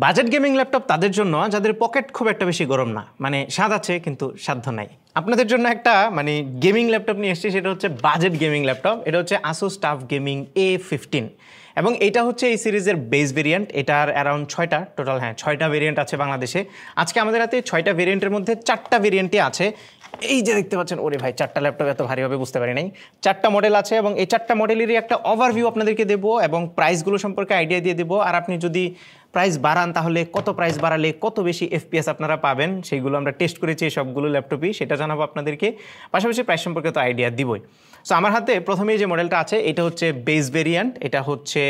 Budget gaming laptop তাদের জন্য যাদের পকেট খুব একটা বেশি গরম না, মানে স্বাদ আছে কিন্তু সাধ্য নাই। আপনাদের জন্য একটা গেমিং ল্যাপটপ নিয়ে এসেছি, সেটা হচ্ছে বাজেট গেমিং ল্যাপটপ। এটা হচ্ছে ASUS TUF Gaming A15 এবং এটা হচ্ছে এই সিরিজের বেস ভেরিয়েন্ট। এটার অ্যারাউন্ড 6টা টোটাল, 6টা ভেরিয়েন্ট আছে বাংলাদেশে। আজকে আমাদের হাতে 6টা ভেরিয়েন্টের মধ্যে 4টা ভেরিয়েন্টই আছে। এই যে দেখতে পাচ্ছেন, ওরে ভাই 4টা ল্যাপটপ এত ভারীভাবে বুঝতে পারি নাই। 4টা মডেল আছে এবং এই 4টা মডেলেরই একটা ওভারভিউ আপনাদেরকে দেবো এবং প্রাইসগুলো সম্পর্কে আইডিয়া দিয়ে দেবো। আর আপনি যদি প্রাইস বাড়ান তাহলে কত প্রাইস বাড়ালে কত বেশি FPS আপনারা পাবেন, সেইগুলো আমরা টেস্ট করেছি সবগুলো ল্যাপটপই, সেটা জানাবো আপনাদেরকে। পাশাপাশি প্রাইস সম্পর্কে তো আইডিয়া দিবই। সো আমার হাতে প্রথমেই যে মডেলটা আছে এটা হচ্ছে বেস ভেরিয়েন্ট। এটা হচ্ছে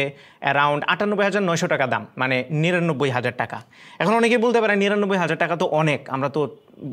অ্যারাউন্ড 98,900 টাকা দাম, মানে 99,000 টাকা। এখন অনেকেই বলতে পারে 99,000 টাকা তো অনেক, আমরা তো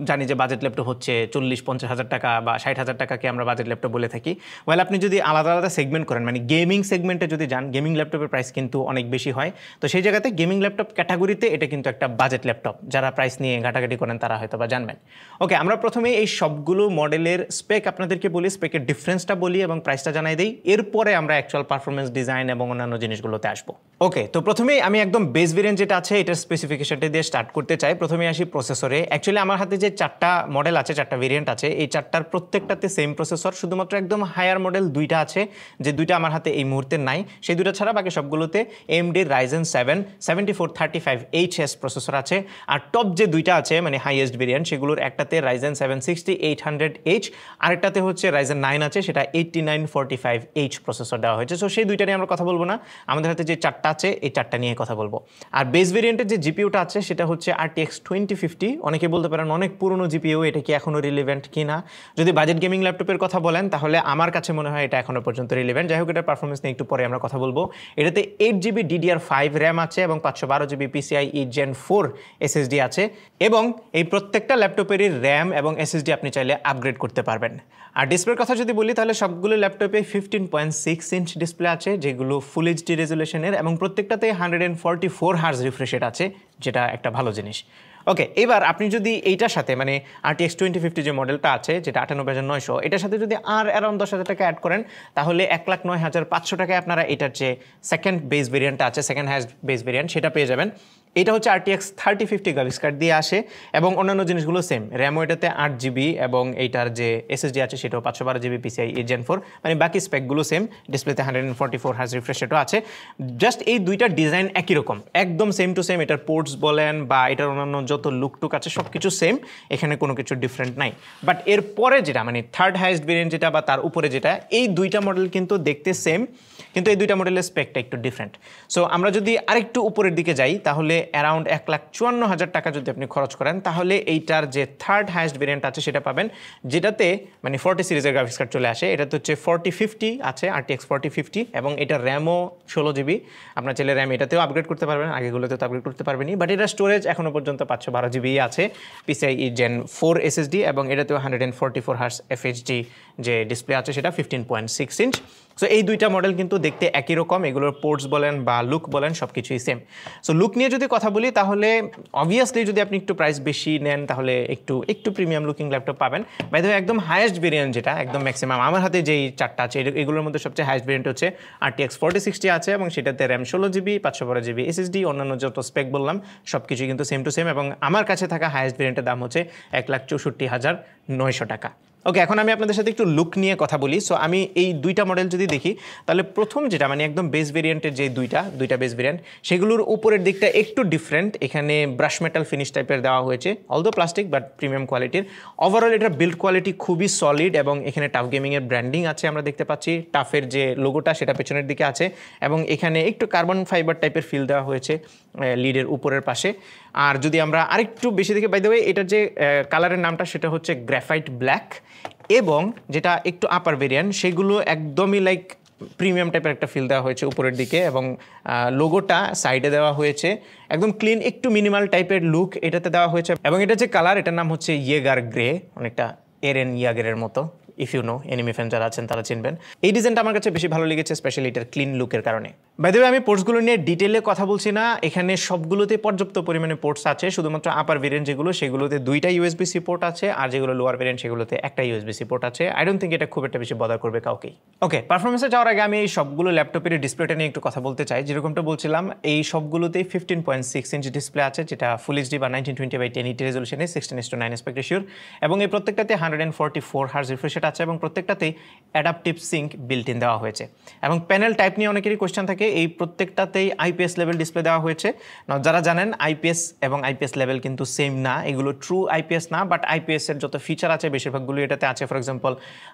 জানি যে বাজেট ল্যাপটপ হচ্ছে 40-50,000 টাকা বা 60,000 টাকাকে আমরা বাজেট ল্যাপটপ বলে থাকি। ওয়েল, আপনি যদি আলাদা আলাদা সেগমেন্ট করেন, মানে গেমিং সেগমেন্টে যদি যান, গেমিং ল্যাপটপের প্রাইস কিন্তু অনেক বেশি হয়। তো সেই জায়গাতে গেমিং ল্যাপটপ ক্যাটাগরিতে এটা কিন্তু একটা বাজেট ল্যাপটপ। যারা প্রাইস নিয়ে ঘাটাঘাটি করেন তারা হয়তো বা জানবেন। ওকে, আমরা প্রথমে এই সবগুলো মডেলের স্পেক আপনাদেরকে বলি, স্পেকের ডিফারেন্সটা বলি এবং প্রাইসটা জানাই দিই। এরপরে আমরা অ্যাকচুয়াল পারফরমেন্স, ডিজাইন এবং অন্যান্য জিনিসগুলোতে আসবো। ওকে, তো প্রথমেই আমি একদম বেস ভেরিয়েন্ট যেটা আছে এটার স্পেসিফিকেশনটা দিয়ে স্টার্ট করতে চাই। প্রথমে আসি প্রসেসরে। অ্যাকচুয়ালি আমার হাতে যে 4টা মডেল আছে, 4টা ভেরিয়েন্ট আছে, এই 4টার প্রত্যেকটাতে সেম প্রসেসর। শুধুমাত্র একদম হায়ার মডেল 2টা আছে, যে 2টা আমার হাতে এই মুহূর্তে নাই। সেই 2টা ছাড়া বাকি সবগুলোতে AMD Ryzen 7 7435HS প্রসেসর আছে। আর টপ যে 2টা আছে, মানে হাইয়েস্ট ভেরিয়েন্ট, সেগুলোর একটাতে Ryzen 7 6800H, আরেকটাতে হচ্ছে Ryzen 9 আছে, সেটা 8945H প্রসেসর দেওয়া হয়েছে। সো সেই 2টা নিয়ে আমরা কথা বলবো না, আমাদের হাতে যে 4টা আছে এই 4টা নিয়ে কথা বলবো। আর বেস ভেরিয়েন্টের যে জিপিউটা আছে সেটা হচ্ছে RTX 2050। অনেকে বলতে পারেন অনেক পুরনো জিপিইউ, এটা কি এখনও রিলেভেন্ট কি না। যদি বাজেট গেমিং ল্যাপটপের কথা বলেন তাহলে আমার কাছে মনে হয় এটা এখনও পর্যন্ত রিলেভেন্ট। যাই হোক, এটার পারফরমেন্স নিয়ে একটু পরে আমরা কথা বলবো। এটাতে 8GB DDR5 র্যাম আছে এবং 512GB PCIe Gen 4 SSD আছে এবং এই প্রত্যেকটা ল্যাপটপেরই র্যাম এবং SSD আপনি চাইলে আপগ্রেড করতে পারবেন। আর ডিসপ্লের কথা যদি বলি তাহলে সবগুলো ল্যাপটপে 15.6 ইঞ্চ ডিসপ্লে আছে, যেগুলো ফুল এইচডি রেজুলেশনের এবং প্রত্যেকটাতে 144 হার্জ রিফ্রেশ রেট আছে, যেটা একটা ভালো জিনিস। ওকে, এবার আপনি যদি এইটার সাথে মানে RTX 2050 যে মডেলটা আছে, যেটা 98,900, এটার সাথে যদি আর অ্যারাউন্ড 10,000 টাকা অ্যাড করেন তাহলে 1,09,500 টাকায় আপনারা এটার যে সেকেন্ড বেস ভেরিয়েন্টটা আছে, সেকেন্ড হাইয়েস্ট বেস ভেরিয়েন্ট, সেটা পেয়ে যাবেন। এটা হচ্ছে RTX 3050 গ্রাফিক্স কার্ড দিয়ে আসে এবং অন্যান্য জিনিসগুলো সেম। র্যামও এটাতে 8GB এবং এইটার যে SSD আছে সেটাও 512GB PCIe Gen 4, মানে বাকি স্পেকগুলো সেম। ডিসপ্লেতে 144 হার্জ রিফ্রেশ রেটও আছে। জাস্ট এই দুইটার ডিজাইন একই রকম, একদম সেম টু সেম। এটার পোর্টস বলেন বা এটার অন্যান্য যত লুকটুক আছে সব কিছু সেম, এখানে কোনো কিছু ডিফারেন্ট নাই। বাট এরপরে যেটা মানে থার্ড হাইয়েস্ট ভেরিয়েন্ট যেটা বা তার উপরে যেটা, এই দুইটা মডেল কিন্তু দেখতে সেম, কিন্তু এই দুইটা মডেলের স্পেকটা একটু ডিফারেন্ট। সো আমরা যদি আরেকটু উপরের দিকে যাই তাহলে অ্যারাউন্ড 1,54,000 টাকা যদি আপনি খরচ করেন তাহলে এইটার যে থার্ড হাইয়েস্ট ভেরিয়েন্ট আছে সেটা পাবেন, যেটাতে মানে 40 সিরিজের গ্রাফিক্স কার্ড চলে আসে। এটাতে হচ্ছে 4050 আছে, RTX 4050, এবং এটার র্যামও 16GB। আপনার ছেলে র্যাম এটাতেও আপগ্রেড করতে পারবেন, আগেগুলোতেও তো আপগ্রেড করতে পারবেনই। বাট এটার স্টোরেজ এখনও পর্যন্ত 512GB আছে, PCIe Gen 4 SSD, এবং এটাতেও 144 হার্স FHD যে ডিসপ্লে আছে সেটা 15.6 ইঞ্চ। সো এই দুইটা মডেল কিন্তু দেখতে একই রকম, এগুলোর পোর্টস বলেন বা লুক বলেন সব কিছুই সেম। সো লুক নিয়ে যদি কথা বলি তাহলে অবভিয়াসলি যদি আপনি একটু প্রাইস বেশি নেন তাহলে একটু প্রিমিয়াম লুকিং ল্যাপটপ পাবেন। বাই দ্য ওয়ে, একদম হাইয়েস্ট ভেরিয়েন্ট যেটা একদম ম্যাক্সিমাম আমার হাতে যেই 4টা আছে এগুলোর মধ্যে সবচেয়ে হাইয়েস্ট ভেরিয়েন্ট হচ্ছে RTX 4060 আছে এবং সেটাতে র্যাম 16GB, 512GB SSD, অন্যান্য যত স্পেক বললাম সব কিছুই কিন্তু সেম টু সেম। এবং আমার কাছে থাকা হাইয়েস্ট ভেরিয়েন্টের দাম হচ্ছে 1,64,900 টাকা। ওকে, এখন আমি আপনাদের সাথে একটু লুক নিয়ে কথা বলি। সো আমি এই দুইটা মডেল যদি দেখি তাহলে প্রথম যেটা মানে একদম বেস ভেরিয়েন্টের যে দুইটা বেস ভেরিয়েন্ট, সেগুলোর উপরের দিকটা একটু ডিফারেন্ট। এখানে ব্রাশ মেটাল ফিনিশ টাইপের দেওয়া হয়েছে, অলদো প্লাস্টিক বাট প্রিমিয়াম কোয়ালিটির। ওভারঅল এটার বিল্ড কোয়ালিটি খুবই সলিড এবং এখানে টাফ গেমিংয়ের ব্র্যান্ডিং আছে আমরা দেখতে পাচ্ছি। টাফের যে লোগোটা সেটা পেছনের দিকে আছে এবং এখানে একটু কার্বন ফাইবার টাইপের ফিল দেওয়া হয়েছে লিডের উপরের পাশে। আর যদি আমরা আরেকটু বেশি দিকে, বাই দ্য ওয়ে এটার যে কালারের নামটা সেটা হচ্ছে গ্রাফাইট ব্ল্যাক, এবং যেটা একটু আপার ভেরিয়েন্ট সেগুলো একদমই লাইক প্রিমিয়াম টাইপের একটা ফিল দেওয়া হয়েছে উপরের দিকে, এবং লোগোটা সাইডে দেওয়া হয়েছে একদম ক্লিন, একটু মিনিমাল টাইপের লুক এটাতে দেওয়া হয়েছে। এবং এটা যে কালার, এটার নাম হচ্ছে ইয়েগার গ্রে, অনেকটা এরেন ইয়াগেরের মতো। If you know, anime fan যারা আছেন তারা চিনবেন। এই ডিজাইনটা আমার কাছে বেশি ভালো লেগেছে, স্পেশালি এটার ক্লিন লুকের কারণে। বাই দ্য ওয়ে আমি পোর্টসগুলো নিয়ে ডিটেলে কথা বলছি না, এখানে সবগুলোতে পর্যাপ্ত পরিমাণে পোর্টস আছে, শুধুমাত্র আপার ভেরিয়েন্ট যেগুলো সেগুলোতে 2টা USB-C পোর্ট আছে, আর যেগুলো লোয়ার ভেরিয়েন্ট সেগুলোতে একটা USB-C পোর্ট আছে। আই ডোন্ট থিঙ্ক এটা খুব একটা বেশি বদার করবে কাউকেই। ওকে, পারফরমেন্সে যাওয়ার আগে আমি এই সবগুলো ল্যাপটপের ডিসপ্লেটা নিয়ে একটু কথা বলতে চাই। যেরকমটা বলছিলাম, এই সবগুলোতেই 15.6 ইঞ্চি ডিসপ্লে আছে, যেটা ফুল এইচডি বা 1920x1080 রেজলিউশনে 16:9 অ্যাসপেক্ট রেশিওর, এবং এই প্রত্যেকটাতে 144 হার্জ রিফ্রেশ রেট আছে, এবং প্রত্যেকটাতেই অ্যাডাপটিভ সিঙ্ক বিল্ট ইন দেওয়া হয়েছে। এবং প্যানেল টাইপ নিয়ে অনেকেরই কোয়েশ্চেন থাকে, এই প্রত্যেকটাতেই IPS লেভেল ডিসপ্লে দেওয়া হয়েছে। যারা জানেন IPS এবং IPS লেভেল কিন্তু সেম না, এগুলো ট্রু IPS না, বাট IPS এর যত ফিচার আছে বেশিরভাগগুলো এটাতে আছে। ফর এক্সাম্পল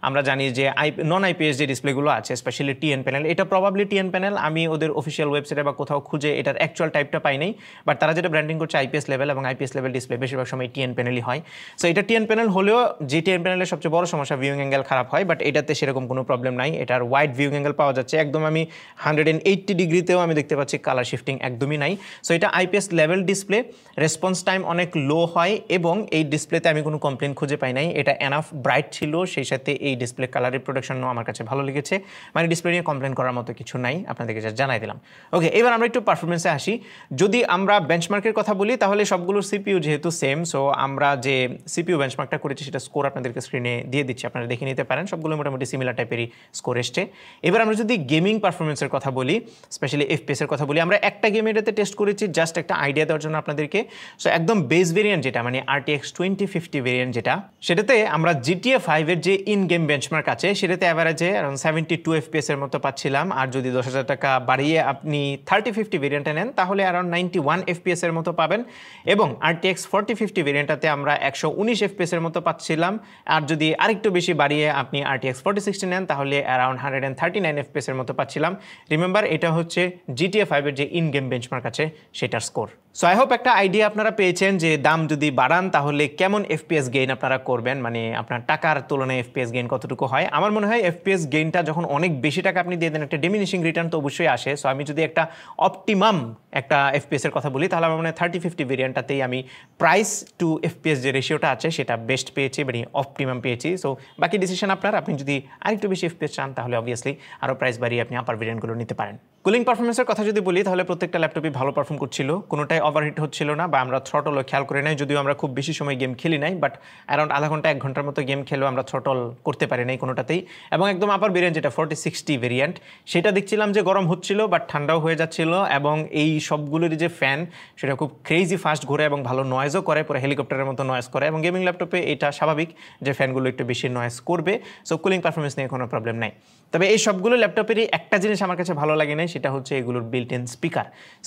আমরা জানি যে নন IPS যে ডিসপ্লেগুলো আছে, স্পেশালি TN প্যানেল, এটা প্রবাবলি TN প্যানেল, আমি ওদের অফিসিয়াল ওয়েবসাইটে বা কোথাও খুঁজে এটার অ্যাকচুয়াল টাইপটা পাই নাই, বাট তারা যেটা ব্র্যান্ডিং করছে IPS লেভেল, এবং IPS লেভেল ডিসপ্লে বেশিরভাগ সময় TN প্যানেলই হয়। সো এটা TN প্যানেল হলেও যে TN প্যানেলের সবচেয়ে বড় সমস্যা ভিউইং অ্যাঙ্গেল খারাপ হয়, বাট এটাতে সেরকম কোনো প্রবলেম নাই। এটার ওয়াইড ভিউইং অ্যাঙ্গেল পাওয়া যাচ্ছে, একদম আমি 180 ডিগ্রিতেও আমি দেখতে পাচ্ছি, কালার শিফটিং একদমই নাই। সো এটা IPS level display, response time অনেক লো হয়, এবং এই ডিসপ্লেতে আমি কোনো কমপ্লেন খুঁজে পাই নাই। এটা এনাফ ব্রাইট ছিল, সেই সাথে এই ডিসপ্লে কালার রিপ্রোডাকশনও আমার কাছে ভালো লেগেছে, মানে ডিসপ্লে নিয়ে কমপ্লেন করার মতো কিছু নাই, আপনাদেরকে যা জানাই দিলাম। ওকে, এবার আমরা একটু পারফরমেন্সে আসি। যদি আমরা বেঞ্চমার্কের কথা বলি, তাহলে সবগুলোর CPU যেহেতু সেম, সো আমরা যে CPU বেঞ্চমার্কটা করেছি সেটা স্কোর আপনাদেরকে স্ক্রিনে দিয়ে দিচ্ছি, আপনারা দেখে নিতে পারেন। সবগুলো মোটামুটি সিমিলার টাইপেরই স্কোর এসছে। এবার আমরা যদি গেমিং পারফরমেন্সের কথা বলি, স্পেশালি FPS এর কথা বলি, আমরা একটা গেম এটাতে টেস্ট করেছি জাস্ট একটা আইডিয়া দেওয়ার জন্য আপনাদেরকে। সো একদম বেস ভেরিয়েন্ট যেটা, মানে RTX 2050 ভেরিয়েন্ট যেটা, সেটাতে আমরা GTA 5 এর যে ইন গেম বেঞ্চমার্ক আছে সেটাতে অ্যাভারেজে অ্যারাউন্ড 72 FPS এর মতো পাচ্ছিলাম। আর যদি 10,000 টাকা বাড়িয়ে আপনি 3050 ভেরিয়েন্টে নেন তাহলে অ্যারাউন্ড 91 FPS এর মতো পাবেন, এবং RTX 4050 ভেরিয়েন্টটাতে আমরা 119 FPS এর মতো পাচ্ছিলাম। আর যদি আরেকটু বেশি বাড়িয়ে আপনি RTX 4060 নেন তাহলে অ্যারাউন্ড 139 FPS এর মতো পাচ্ছিলাম। রিমেম্বার, এটা হচ্ছে GTA 5 এর যে ইন গেম বেঞ্চমার্ক আছে সেটার স্কোর। সো আই হোপ একটা আইডিয়া আপনারা পেয়েছেন যে দাম যদি বাড়ান তাহলে কেমন FPS গেইন আপনারা করবেন, মানে আপনার টাকার তুলনায় FPS গেইন কতটুকু হয়। আমার মনে হয় FPS গেইনটা যখন অনেক বেশি টাকা আপনি দিয়ে দেন, একটা ডিমিনিশিং রিটার্ন তো অবশ্যই আসে। সো আমি যদি একটা অপটিমাম একটা FPS এর কথা বলি, তাহলে আমার মনে হয় 3050 ভেরিয়েন্টটাতেই আমি প্রাইস টু FPS যে রেশিওটা আছে সেটা বেস্ট পেয়েছি, মানে অপটিমাম পেয়েছি। সো বাকি ডিসিশন আপনার, আপনি যদি আরেকটু বেশি FPS চান তাহলে অবভিয়াসলি আরও প্রাইস বাড়িয়ে আপনি আপার ভেরিয়েন্টগুলো নিতে পারেন। কুলিং পারফরমেন্সের কথা যদি বলি, তাহলে প্রত্যেকটা ল্যাপটপই ভালো পারফর্ম করছিল, কোনোটাই ওভারহিট হচ্ছিল না, বা আমরা থ্রটলও খেয়াল করে নাই, যদিও আমরা খুব বেশি সময় গেম খেলি নাই, বাট অ্যারাউন্ড আধা ঘন্টা 1 ঘন্টার মতো গেম খেলেও আমরা থ্রটল করতে পারি নাই কোনোটাতেই। এবং একদম আপার ভেরিয়েন্ট যেটা 4060 ভেরিয়েন্ট, সেটা দেখছিলাম যে গরম হচ্ছিল বাট ঠান্ডাও হয়ে যাচ্ছিল, এবং এই সবগুলোর যে ফ্যান সেটা খুব ক্রেজি ফাস্ট ঘুরে এবং ভালো নয়েজও করে, পুরো হেলিকপ্টারের মতো নয়েজ করে, এবং গেমিং ল্যাপটপে এটা স্বাভাবিক যে ফ্যানগুলো একটু বেশি নয়েজ করবে। সো কুলিং পারফরমেন্স নিয়ে কোনো প্রবলেম নাই। তবে এই সবগুলো ল্যাপটপেরই একটা জিনিস আমার কাছে ভালো লাগে না, সেটা হচ্ছে এগুলোর বিল্ট ইন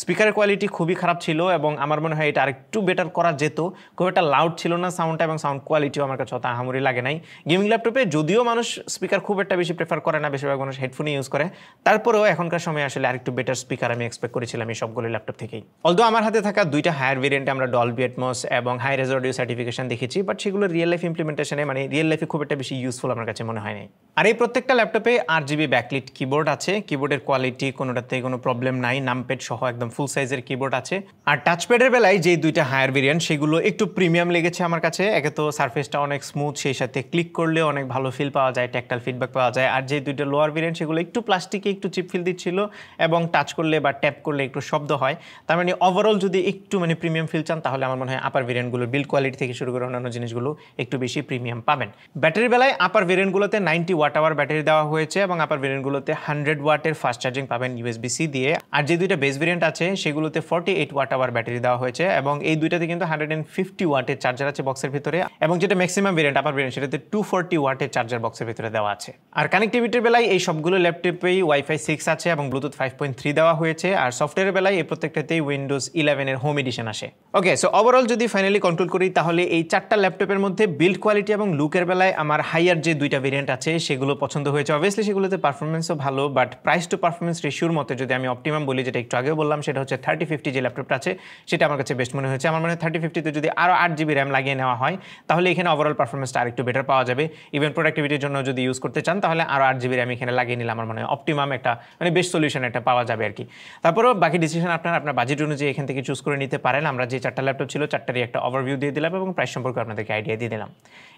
স্পিকারের কোয়ালিটি খুবই খারাপ ছিল, এবং আমার মনে হয় এটা আরেকটু বেটার করা যেত। খুব একটা লাউড ছিল না সাউন্ডটা, এবং সাউন্ড কোয়ালিটিও আমার কাছে অত আহামরি লাগে নাই। গেমিং ল্যাপটপে যদিও মানুষ স্পিকার খুব একটা বেশি প্রেফার করে না, বেশিরভাগ মানুষ হেডফোনই ইউজ করে, তারপরেও এখনকার সময় আসলে আরেকটু বেটার স্পিকার আমি এক্সপেক্ট করেছিলাম এই সবগুলো ল্যাপটপ থেকেই। অলদো আমার হাতে থাকা 2টা হায়ার ভেরিয়েন্টে আমরা ডলবি অ্যাটমস এবং হাই রেজ অডিও সার্টিফিকেশন দেখেছি, বাট সেগুলো রিয়েল লাইফ ইমপ্লিমেন্টেশনে, মানে রিয়েল লাইফে খুব একটা বেশি ইউজফুল আমার কাছে মনে হয় নাই। আর এই প্রত্যেকটা ল্যাপটপে 8GB ব্যাকলিট কিবোর্ড আছে, কিবোর্ডের কোয়ালিটি কোনোটাতে কোনো প্রবলেম নাই, নামপ্যাড সহ একদম ফুল সাইজের কিবোর্ড আছে। আর টাচপ্যাডের বেলায় যেই 2টা হায়ার ভেরিয়েন্ট সেগুলো একটু প্রিমিয়াম লেগেছে আমার কাছে। একে তো সারফেসটা অনেক স্মুথ, সেই সাথে ক্লিক করলে অনেক ভালো ফিল পাওয়া যায়, ট্যাকটাইল ফিডব্যাক পাওয়া যায়। আর যে 2টা লোয়ার ভেরিয়েন্ট সেগুলো একটু প্লাস্টিকে একটু চিপ ফিল দিচ্ছিল, এবং টাচ করলে বা ট্যাপ করলে একটু শব্দ হয়। তার মানে ওভারঅল যদি একটু মানে প্রিমিয়াম ফিল চান তাহলে আমার মনে হয় আপার ভেরিয়েন্টগুলোর বিল্ড কোয়ালিটি থেকে শুরু করে অন্যান্য জিনিসগুলো একটু বেশি প্রিমিয়াম পাবেন। ব্যাটারির বেলায় আপার ভেরিয়েন্টগুলোতে 90 ওয়াট আওয়ার ব্যাটারি দেওয়া হয়েছে, এবং আপার ভেরিয়েন্টগুলোতে 100 ওয়াটের ফাস্ট চার্জিং পাবেন USB-C দিয়ে। আর যে 2টা বেস ভেরিয়েন্ট আছে সেগুলোতে 48 ওয়াট আওয়ার ব্যাটারি দেওয়া হয়েছে, এবং এই 2টাতে কিন্তু 150 ওয়াটের চার্জার আছে বক্সের ভিতরে, এবং যেটা ম্যাক্সিমাম ভেরিয়েন্ট আপার ভেরিয়েন্ট সেটাতে 240 ওয়াটের চার্জার বক্সের ভিতরে দেওয়া আছে। আর কানেক্টিভিটির বেলায় এই সবগুলো ল্যাপটপেই Wi-Fi 6 আছে এবং ব্লুটুথ 5.3 দেওয়া হয়েছে। আর সফটওয়্যারের বেলায় এই প্রত্যেকটাতেই উইন্ডোজ 11 এর হোম এডিশন আসে। ওকে, সো ওভারঅল যদি ফাইনালি কন্ট্রোল করি তাহলে এই 4টা ল্যাপটপের মধ্যে বিল্ড কোয়ালিটি এবং লুকের বেলায় আমার হাইয়ার যে 2টা ভেরিয়েন্ট আছে সেগুলো পছন্দ হয়েছে। অবভিয়াসলি সেগুলোতে পারফরমেন্সও ভালো, বাট প্রাইস টু পারফরমেন্স রেশিওর মতে যদি আমি অপটিমাম বলি, যেটা একটু আগেও বললাম, সেটা হচ্ছে 3050 যে ল্যাপটপটা আছে সেটা আমার কাছে বেস্ট মনে হয়েছে। আমার মনে হয় 3050তে যদি আরও 8GB র্যাম লাগিয়ে নেওয়া হয় তাহলে এখানে ওভারঅল পারফরমেন্সটা আরেকটু বেটার পাওয়া যাবে। ইভেন প্রোডাক্টিভিটির জন্য যদি ইউজ করতে চান তাহলে আরও 8GB র্যাম এখানে লাগিয়ে নিলে আমার মনে হয় অপটিমাম একটা মানে বেস্ট সলিউশন একটা পাওয়া যাবে আর কি। তারপরেও বাকি ডিসিশন আপনার বাজেট অনুযায়ী এখান থেকে চুজ করে নিতে পারেন। আমরা যে 4টা ল্যাপটপ ছিল 4টারই একটা ওভারভিউ দিয়ে দিলাম এবং প্রাইস সম্পর্কে আপনাদেরকে আইডিয়া দিয়ে দিলাম।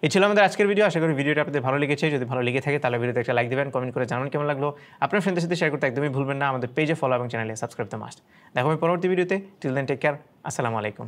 এই ছিল আমাদের আজকের ভিডিও। আশা করি ভিডিওটা আপনাদের ভালো লেগেছে। যদি ভালো লেগে থাকে তাহলে ভিডিওতে একটা লাইক দিবেন, কমেন্ট করে জানান কেমন লাগলো। আপনার ফ্রেন্ডদের সাথে শেয়ার করতে একদমই ভুলবেন না। না, আমাদের পেজে ফলো এবং চ্যানেলে সাবস্ক্রাইব দ্য মাস্ট। দেখো আমি পরবর্তী ভিডিওতে। Till then take care. আসসালামু আলাইকুম।